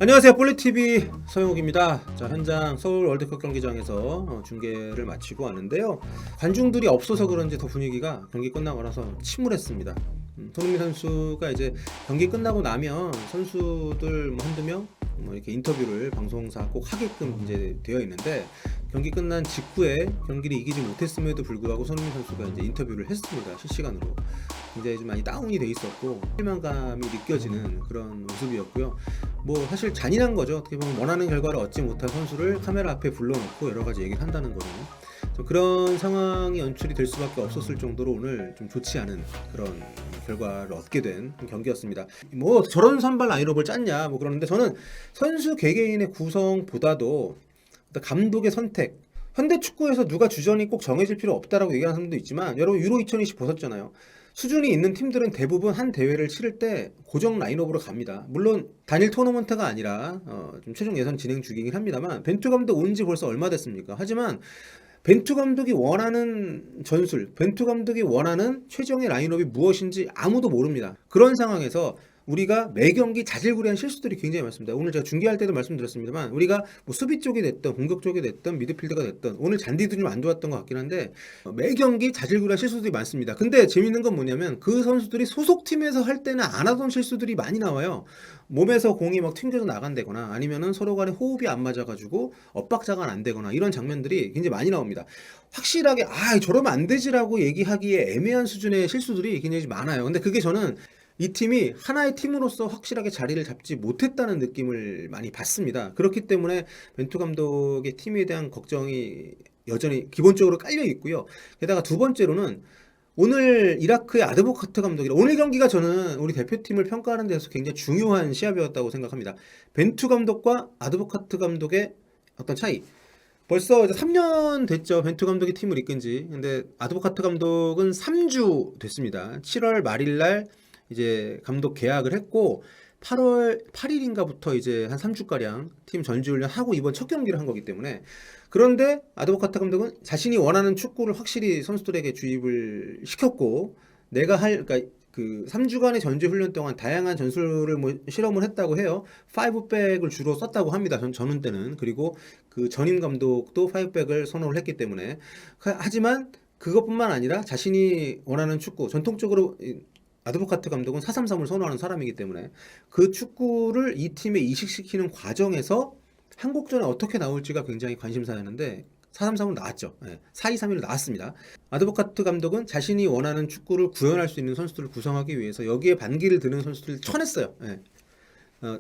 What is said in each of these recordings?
안녕하세요. 볼리TV 서영욱입니다. 자, 현장 서울 월드컵 경기장에서 중계를 마치고 왔는데요. 관중들이 없어서 그런지 더 분위기가 경기 끝나고 나서 침울했습니다. 손흥민 선수가 이제 경기 끝나고 나면 선수들 뭐 한두 명 이렇게 인터뷰를 방송사 꼭 하게끔 이제 되어 있는데, 경기 끝난 직후에 경기를 이기지 못했음에도 불구하고 손흥민 선수가 이제 인터뷰를 했습니다. 실시간으로. 굉장히 좀 많이 다운이 돼 있었고 실망감이 느껴지는 그런 모습이었고요. 뭐 사실 잔인한 거죠. 어떻게 보면 원하는 결과를 얻지 못한 선수를 카메라 앞에 불러놓고 여러 가지 얘기를 한다는 거는 그런 상황이 연출이 될 수밖에 없었을 정도로 오늘 좀 좋지 않은 그런 결과를 얻게 된 경기였습니다. 뭐 저런 선발 라인업을 짰냐 뭐 그러는데, 저는 선수 개개인의 구성보다도 감독의 선택, 현대 축구에서 누가 주전이 꼭 정해질 필요 없다라고 얘기하는 사람도 있지만, 여러분 유로 2020 보셨잖아요. 수준이 있는 팀들은 대부분 한 대회를 치를 때 고정 라인업으로 갑니다. 물론 단일 토너먼트가 아니라 좀 최종 예선 진행 중이긴 합니다만, 벤투 감독 온 지 벌써 얼마 됐습니까? 하지만 벤투 감독이 원하는 전술, 벤투 감독이 원하는 최종의 라인업이 무엇인지 아무도 모릅니다. 그런 상황에서 우리가 매 경기 자질구레한 실수들이 굉장히 많습니다. 오늘 제가 중계할 때도 말씀드렸습니다만, 우리가 뭐 수비 쪽이 됐든 공격 쪽이 됐든 미드필더가 됐든 오늘 잔디도 좀 안 좋았던 것 같긴 한데 매 경기 자질구레한 실수들이 많습니다. 근데 재밌는 건 뭐냐면, 그 선수들이 소속팀에서 할 때는 안 하던 실수들이 많이 나와요. 몸에서 공이 막 튕겨져 나간다거나, 아니면은 서로 간에 호흡이 안 맞아가지고 엇박자가 안 되거나, 이런 장면들이 굉장히 많이 나옵니다. 확실하게 저러면 안 되지라고 얘기하기에 애매한 수준의 실수들이 굉장히 많아요. 근데 그게 저는 이 팀이 하나의 팀으로서 확실하게 자리를 잡지 못했다는 느낌을 많이 받습니다. 그렇기 때문에 벤투 감독의 팀에 대한 걱정이 여전히 기본적으로 깔려 있고요. 게다가 두 번째로는 오늘 이라크의 아드보카트 감독이라, 오늘 경기가 저는 우리 대표팀을 평가하는 데서 굉장히 중요한 시합이었다고 생각합니다. 벤투 감독과 아드보카트 감독의 어떤 차이. 벌써 이제 3년 됐죠. 벤투 감독이 팀을 이끈 지. 근데 아드보카트 감독은 3주 됐습니다. 7월 말일 날 이제 감독 계약을 했고 8월 8일인가부터 이제 한 3주가량 팀 전지훈련 하고 이번 첫 경기를 한 거기 때문에. 그런데 아드보카트 감독은 자신이 원하는 축구를 확실히 선수들에게 주입을 시켰고, 내가 그러니까 그 3주간의 전지훈련 동안 다양한 전술을 뭐 실험을 했다고 해요. 5백을 주로 썼다고 합니다. 전훈 때는. 그리고 그 전임 감독도 5백을 선호를 했기 때문에. 하지만 그것뿐만 아니라 자신이 원하는 축구, 전통적으로 아드보카트 감독은 4-3-3을 선호하는 사람이기 때문에 그 축구를 이 팀에 이식시키는 과정에서 한국전에 어떻게 나올지가 굉장히 관심사였는데 4-3-3으로 나왔죠. 4-2-3-1로 나왔습니다. 아드보카트 감독은 자신이 원하는 축구를 구현할 수 있는 선수들을 구성하기 위해서 여기에 반기를 드는 선수들을 쳐냈어요.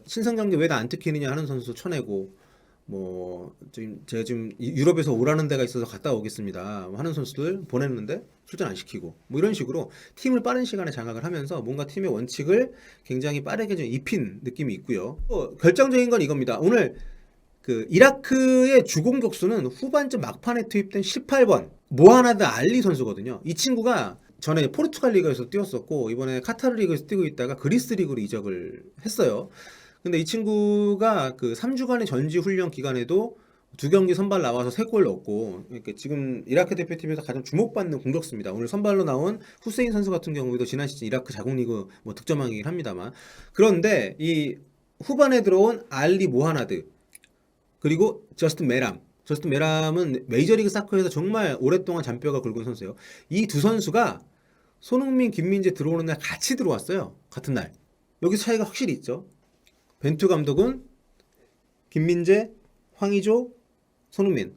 신성 경기 왜 나 안 특히느냐 하는 선수 쳐내고, 뭐 제가 지금 유럽에서 오라는 데가 있어서 갔다 오겠습니다 하는 선수들 보냈는데 출전 안 시키고, 뭐 이런 식으로 팀을 빠른 시간에 장악을 하면서 뭔가 팀의 원칙을 굉장히 빠르게 좀 입힌 느낌이 있고요. 결정적인 건 이겁니다. 오늘 그 이라크의 주공격수는 후반전 막판에 투입된 18번 모하나드 알리 선수거든요. 이 친구가 전에 포르투갈 리그에서 뛰었었고 이번에 카타르 리그에서 뛰고 있다가 그리스 리그로 이적을 했어요. 근데 이 친구가 그 3주간의 전지 훈련 기간에도 2경기 선발 나와서 3골 넣었고, 그러니까 지금 이라크 대표팀에서 가장 주목받는 공격수입니다. 오늘 선발로 나온 후세인 선수 같은 경우에도 지난 시즌 이라크 자국리그 뭐 득점왕이긴 합니다만, 그런데 이 후반에 들어온 알리 모하나드 그리고 저스틴 메람은 메이저리그 사커에서 정말 오랫동안 잔뼈가 굵은 선수예요. 이 두 선수가 손흥민, 김민재 들어오는 날 같이 들어왔어요. 같은 날. 여기 차이가 확실히 있죠. 벤투 감독은 김민재, 황의조, 손흥민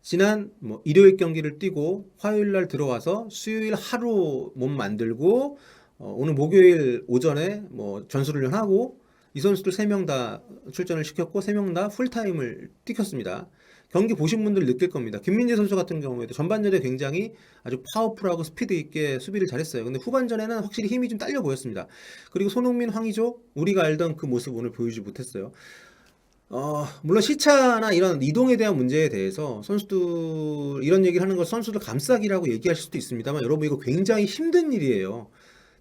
지난 뭐 일요일 경기를 뛰고 화요일 날 들어와서 수요일 하루 몸 만들고 오늘 목요일 오전에 뭐 전술훈련 하고, 이 선수들 3명 다 출전을 시켰고 3명 다 풀타임을 뛰켰습니다. 경기 보신 분들 느낄 겁니다. 김민재 선수 같은 경우에도 전반전에 굉장히 아주 파워풀하고 스피드 있게 수비를 잘했어요. 근데 후반전에는 확실히 힘이 좀 딸려 보였습니다. 그리고 손흥민, 황의조 우리가 알던 그 모습 오늘 보여주지 못했어요. 물론 시차나 이런 이동에 대한 문제에 대해서 선수들 이런 얘기를 하는 것 선수들 감싸기라고 얘기하실 수도 있습니다만, 여러분 이거 굉장히 힘든 일이에요.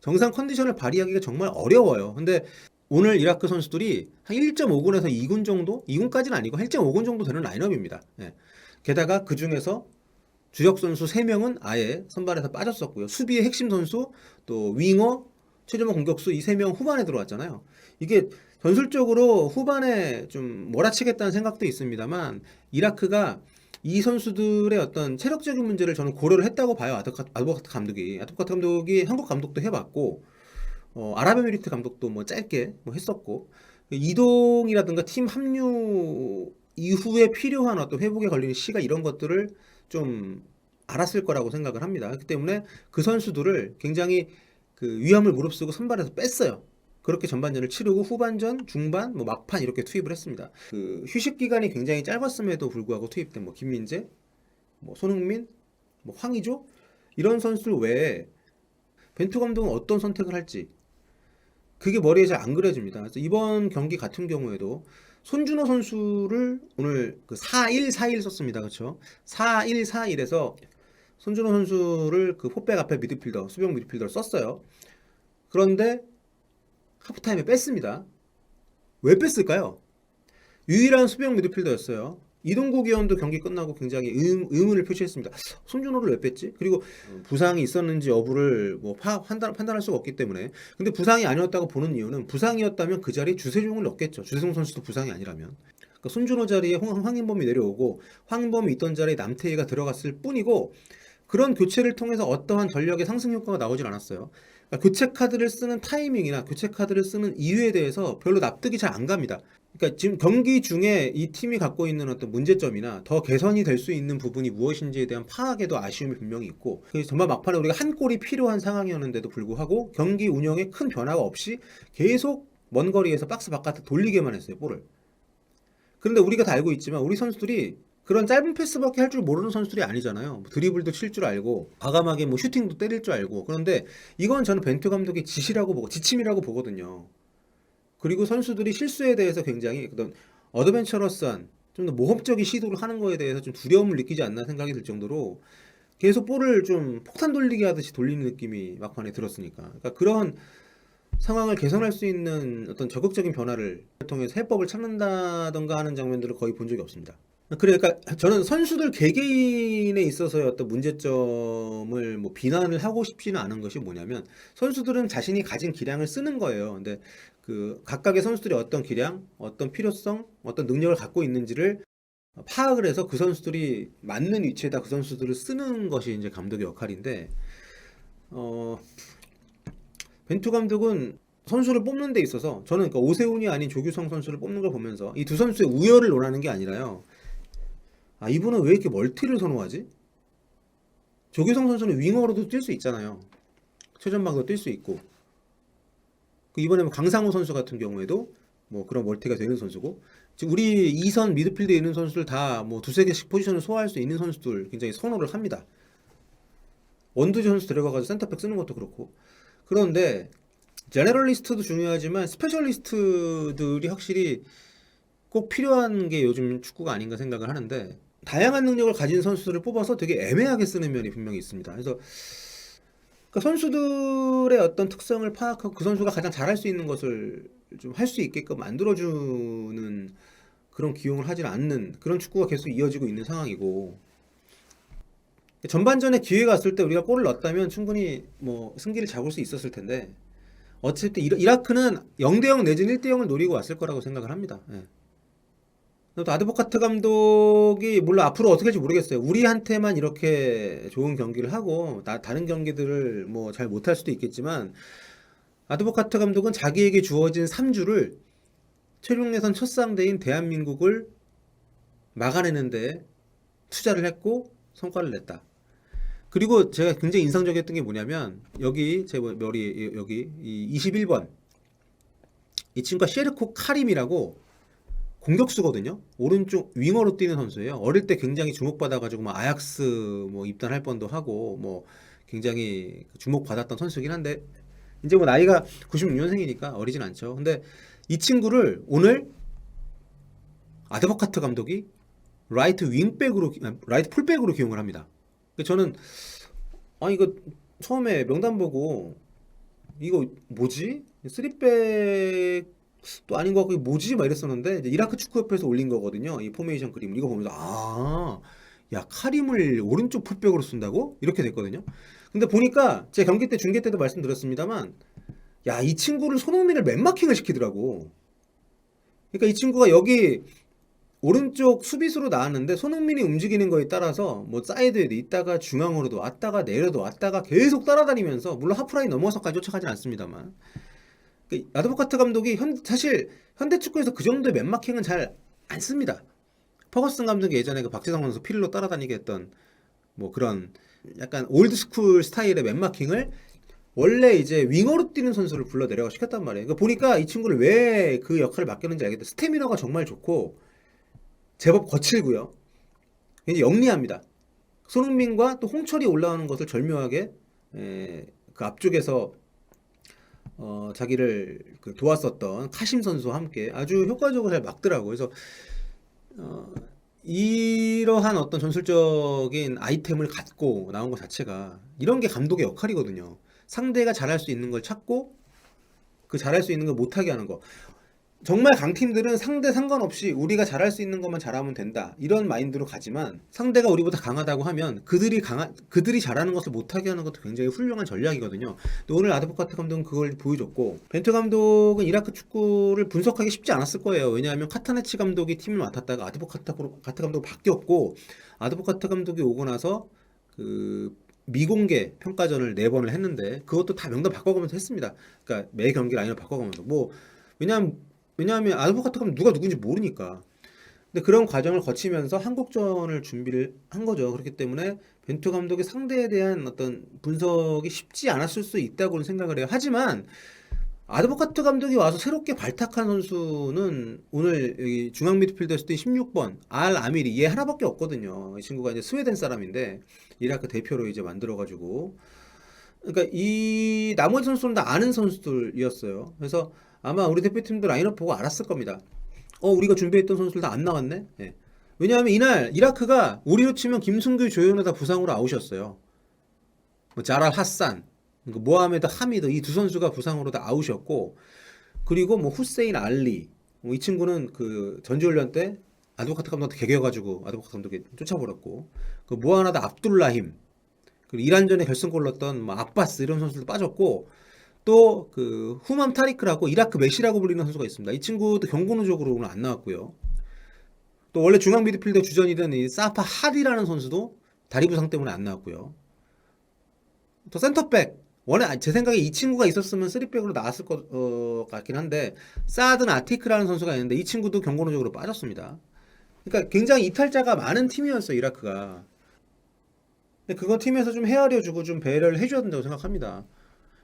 정상 컨디션을 발휘하기가 정말 어려워요. 근데 오늘 이라크 선수들이 한 1.5군에서 2군 정도? 2군까지는 아니고 1.5군 정도 되는 라인업입니다. 게다가 그 중에서 주력 선수 3명은 아예 선발에서 빠졌었고요. 수비의 핵심 선수, 또 윙어, 최전방 공격수 이 3명 후반에 들어왔잖아요. 이게 전술적으로 후반에 좀 몰아치겠다는 생각도 있습니다만 이라크가 이 선수들의 어떤 체력적인 문제를 저는 고려를 했다고 봐요. 아드보카트 감독이. 아드보카트 감독이 한국 감독도 해봤고 아랍에미리트 감독도 뭐 짧게 뭐 했었고 이동이라든가 팀 합류 이후에 필요한 어떤 회복에 걸리는 시간 이런 것들을 좀 알았을 거라고 생각을 합니다. 그렇기 때문에 그 선수들을 굉장히 그 위험을 무릅쓰고 선발해서 뺐어요. 그렇게 전반전을 치르고 후반전, 중반, 뭐 막판 이렇게 투입을 했습니다. 그 휴식 기간이 굉장히 짧았음에도 불구하고 투입된 뭐 김민재, 뭐 손흥민, 뭐 황의조 이런 선수들 외에 벤투 감독은 어떤 선택을 할지 그게 머리에 잘 안 그려집니다. 그래서 이번 경기 같은 경우에도 손준호 선수를 오늘 그 4-1-4-1 썼습니다. 그렇죠? 4-1-4-1에서 손준호 선수를 그 포백 앞에 미드필더, 수비형 미드필더를 썼어요. 그런데 하프타임에 뺐습니다. 왜 뺐을까요? 유일한 수비형 미드필더였어요. 이동국 위원도 경기 끝나고 굉장히 의문을 표시했습니다. 손준호를 왜 뺐지? 그리고 부상이 있었는지 여부를 뭐 판단할 수가 없기 때문에. 근데 부상이 아니었다고 보는 이유는 부상이었다면 그 자리에 주세종을 넣겠죠. 주세종 선수도 부상이 아니라면. 그러니까 손준호 자리에 황인범이 내려오고 황인범이 있던 자리에 남태희가 들어갔을 뿐이고 그런 교체를 통해서 어떠한 전력의 상승 효과가 나오질 않았어요. 그러니까 교체 카드를 쓰는 타이밍이나 교체 카드를 쓰는 이유에 대해서 별로 납득이 잘 안 갑니다. 그러니까 지금 경기 중에 이 팀이 갖고 있는 어떤 문제점이나 더 개선이 될 수 있는 부분이 무엇인지에 대한 파악에도 아쉬움이 분명히 있고 정말 막판에 우리가 한 골이 필요한 상황이었는데도 불구하고 경기 운영에 큰 변화가 없이 계속 먼 거리에서 박스 바깥에 돌리게만 했어요, 볼을. 그런데 우리가 다 알고 있지만 우리 선수들이 그런 짧은 패스밖에 할 줄 모르는 선수들이 아니잖아요. 뭐 드리블도 칠 줄 알고 과감하게 뭐 슈팅도 때릴 줄 알고. 그런데 이건 저는 벤투 감독의 지침이라고 보거든요. 그리고 선수들이 실수에 대해서 굉장히 어떤 어드벤처러스한 좀 더 모험적인 시도를 하는 거에 대해서 좀 두려움을 느끼지 않나 생각이 들 정도로 계속 볼을 좀 폭탄 돌리기 하듯이 돌리는 느낌이 막판에 들었으니까. 그러니까 그런 상황을 개선할 수 있는 어떤 적극적인 변화를 통해서 해법을 찾는다던가 하는 장면들을 거의 본 적이 없습니다. 그러니까 저는 선수들 개개인에 있어서의 어떤 문제점을 뭐 비난을 하고 싶지는 않은 것이 뭐냐면 선수들은 자신이 가진 기량을 쓰는 거예요. 근데 그 각각의 선수들이 어떤 기량, 어떤 필요성, 어떤 능력을 갖고 있는지를 파악을 해서 그 선수들이 맞는 위치에다 그 선수들을 쓰는 것이 이제 감독의 역할인데 벤투 감독은 선수를 뽑는 데 있어서 저는 그러니까 오세훈이 아닌 조규성 선수를 뽑는 걸 보면서 이 두 선수의 우열을 논하는 게 아니라요. 아, 이분은 왜 이렇게 멀티를 선호하지? 조규성 선수는 윙어로도 뛸 수 있잖아요. 최전방도 뛸 수 있고. 이번에 뭐 강상우 선수 같은 경우에도 뭐 그런 멀티가 되는 선수고. 지금 우리 2선 미드필드에 있는 선수들 다 뭐 두세 개씩 포지션을 소화할 수 있는 선수들 굉장히 선호를 합니다. 원두지 선수 데려가가지고 센터백 쓰는 것도 그렇고. 그런데 제너럴리스트도 중요하지만 스페셜리스트들이 확실히 꼭 필요한 게 요즘 축구가 아닌가 생각을 하는데 다양한 능력을 가진 선수들을 뽑아서 되게 애매하게 쓰는 면이 분명히 있습니다. 그래서 그 선수들의 어떤 특성을 파악하고 그 선수가 가장 잘할 수 있는 것을 좀 할 수 있게끔 만들어주는 그런 기용을 하지 않는 그런 축구가 계속 이어지고 있는 상황이고 전반전에 기회가 왔을 때 우리가 골을 넣었다면 충분히 뭐 승기를 잡을 수 있었을 텐데 어쨌든 이라크는 0대0 내지는 1대0을 노리고 왔을 거라고 생각을 합니다. 예. 또 아드보카트 감독이 물론 앞으로 어떻게 될지 모르겠어요. 우리한테만 이렇게 좋은 경기를 하고 다른 경기들을 뭐 잘 못할 수도 있겠지만 아드보카트 감독은 자기에게 주어진 3주를 최종 예선 첫 상대인 대한민국을 막아내는데 투자를 했고 성과를 냈다. 그리고 제가 굉장히 인상적이었던 게 뭐냐면 여기 제 머리 여기 이 21번 이 친구가 셰르코 카림이라고 공격수거든요. 오른쪽 윙어로 뛰는 선수예요. 어릴 때 굉장히 주목받아가지고 뭐 아약스 뭐 입단할 뻔도 하고 뭐 굉장히 주목받았던 선수긴 한데 이제 뭐 나이가 96년생이니까 어리진 않죠. 근데 이 친구를 오늘 아드보카트 감독이 라이트 풀백으로 기용을 합니다. 저는 이거 처음에 명단 보고 이거 뭐지? 3백 또 아닌 것 같고 뭐지? 막 이랬었는데 이제 이라크 축구협회에서 올린 거거든요. 이 포메이션 그림을 이거 보면서 야 카림을 오른쪽 풀백으로 쓴다고? 이렇게 됐거든요. 근데 보니까 제 경기 때 중계 때도 말씀드렸습니다만 야, 이 친구를 손흥민을 맨마킹을 시키더라고. 그러니까 이 친구가 여기 오른쪽 수비수로 나왔는데 손흥민이 움직이는 거에 따라서 뭐 사이드에도 있다가 중앙으로도 왔다가 내려도 왔다가 계속 따라다니면서, 물론 하프라인 넘어서까지 쫓아가진 않습니다만, 아드보카트 감독이 사실 현대 축구에서 그 정도의 맨마킹은 잘 안 씁니다. 퍼거슨 감독이 예전에 그 박지성 선수 필로 따라다니게 했던 뭐 그런 약간 올드스쿨 스타일의 맨마킹을 원래 이제 윙어로 뛰는 선수를 불러 내려가 시켰단 말이에요. 그러니까 보니까 이 친구를 왜 그 역할을 맡겼는지 알겠다. 스태미너가 정말 좋고 제법 거칠고요. 굉장히 영리합니다. 손흥민과 또 홍철이 올라오는 것을 절묘하게 그 앞쪽에서 자기를 도왔었던 카심 선수와 함께 아주 효과적으로 잘 막더라고요. 그래서 이러한 어떤 전술적인 아이템을 갖고 나온 것 자체가 이런 게 감독의 역할이거든요. 상대가 잘할 수 있는 걸 찾고 그 잘할 수 있는 걸 못하게 하는 거. 정말 강팀들은 상대 상관없이 우리가 잘할 수 있는 것만 잘하면 된다, 이런 마인드로 가지만, 상대가 우리보다 강하다고 하면 그들이 잘하는 것을 못하게 하는 것도 굉장히 훌륭한 전략이거든요. 오늘 아드보카트 감독은 그걸 보여줬고, 벤투 감독은 이라크 축구를 분석하기 쉽지 않았을 거예요. 왜냐하면 카타네치 감독이 팀을 맡았다가 아드보카트 감독으로 바뀌었고, 아드보카트 감독이 오고 나서 그 미공개 평가전을 4번을 했는데 그것도 다 명단 바꿔가면서 했습니다. 그러니까 매 경기 라인을 바꿔가면서, 뭐 왜냐하면 아드보카트 감독 누가 누군지 모르니까. 근데 그런 과정을 거치면서 한국전을 준비를 한 거죠. 그렇기 때문에 벤투 감독의 상대에 대한 어떤 분석이 쉽지 않았을 수 있다고는 생각을 해요. 하지만 아드보카트 감독이 와서 새롭게 발탁한 선수는 오늘 여기 중앙 미드필더에서 뛴 16번 알 아미리, 얘 하나밖에 없거든요. 이 친구가 이제 스웨덴 사람인데 이라크 대표로 이제 만들어가지고, 그러니까 이 나머지 선수는 다 아는 선수들이었어요. 그래서 아마 우리 대표팀도 라인업 보고 알았을 겁니다. 우리가 준비했던 선수들 다 안 나왔네. 예. 왜냐하면 이날 이라크가 우리로 치면 김승규, 조현우 다 부상으로 아웃이었어요. 뭐 자랄 하산, 모하메드 하미드, 이 두 선수가 부상으로 다 아웃이었고, 그리고 뭐 후세인 알리, 이 친구는 그 전지훈련 때 아드보카트 감독한테 개겨가지고 아드보카트 감독이 쫓아버렸고, 그 무하나드 압둘라힘, 그리고 이란전에 결승골 넣었던 뭐 아바스, 이런 선수도 빠졌고, 또 그 후맘 타리크라고 이라크 메시라고 불리는 선수가 있습니다. 이 친구도 경고누적으로 오늘 안 나왔고요. 또 원래 중앙 미드필더 주전이던 이 사파 하디라는 선수도 다리 부상 때문에 안 나왔고요. 또 센터백, 원래 제 생각에 이 친구가 있었으면 3백으로 나왔을 것 같긴 한데, 사든 아티크라는 선수가 있는데 이 친구도 경고누적으로 빠졌습니다. 그러니까 굉장히 이탈자가 많은 팀이었어요, 이라크가. 근데 그건 팀에서 좀 헤아려주고 좀 배려를 해줘야 된다고 생각합니다.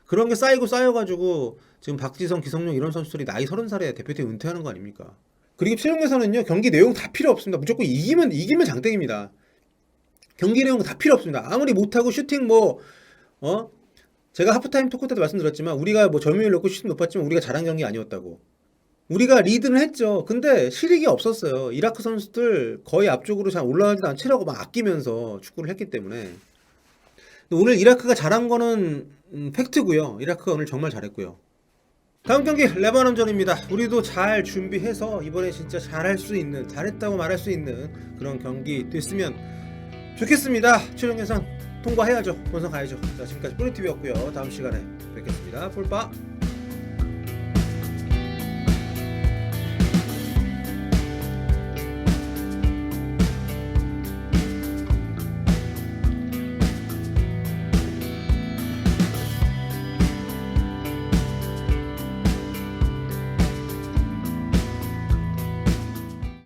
그런 게 쌓여가지고 지금 박지성, 기성용 이런 선수들이 나이 30살에 대표팀 은퇴하는 거 아닙니까? 그리고 최종에서는요, 경기 내용 다 필요 없습니다. 무조건 이기면 장땡입니다. 경기 내용 다 필요 없습니다. 아무리 못하고 슈팅 제가 하프타임 토크 때도 말씀드렸지만, 우리가 뭐 점유율 높고 슈팅 높았지만 우리가 잘한 경기 아니었다고. 우리가 리드는 했죠. 근데 실익이 없었어요. 이라크 선수들 거의 앞쪽으로 잘 올라가지도 않고 막 아끼면서 축구를 했기 때문에. 오늘 이라크가 잘한 거는 팩트고요. 이라크가 오늘 정말 잘했고요. 다음 경기 레바논전입니다. 우리도 잘 준비해서 이번에 진짜 잘할 수 있는, 잘했다고 말할 수 있는 그런 경기 됐으면 좋겠습니다. 최종 예상 통과해야죠. 본선 가야죠. 자, 지금까지 뿌리TV였고요. 다음 시간에 뵙겠습니다. 폴빠.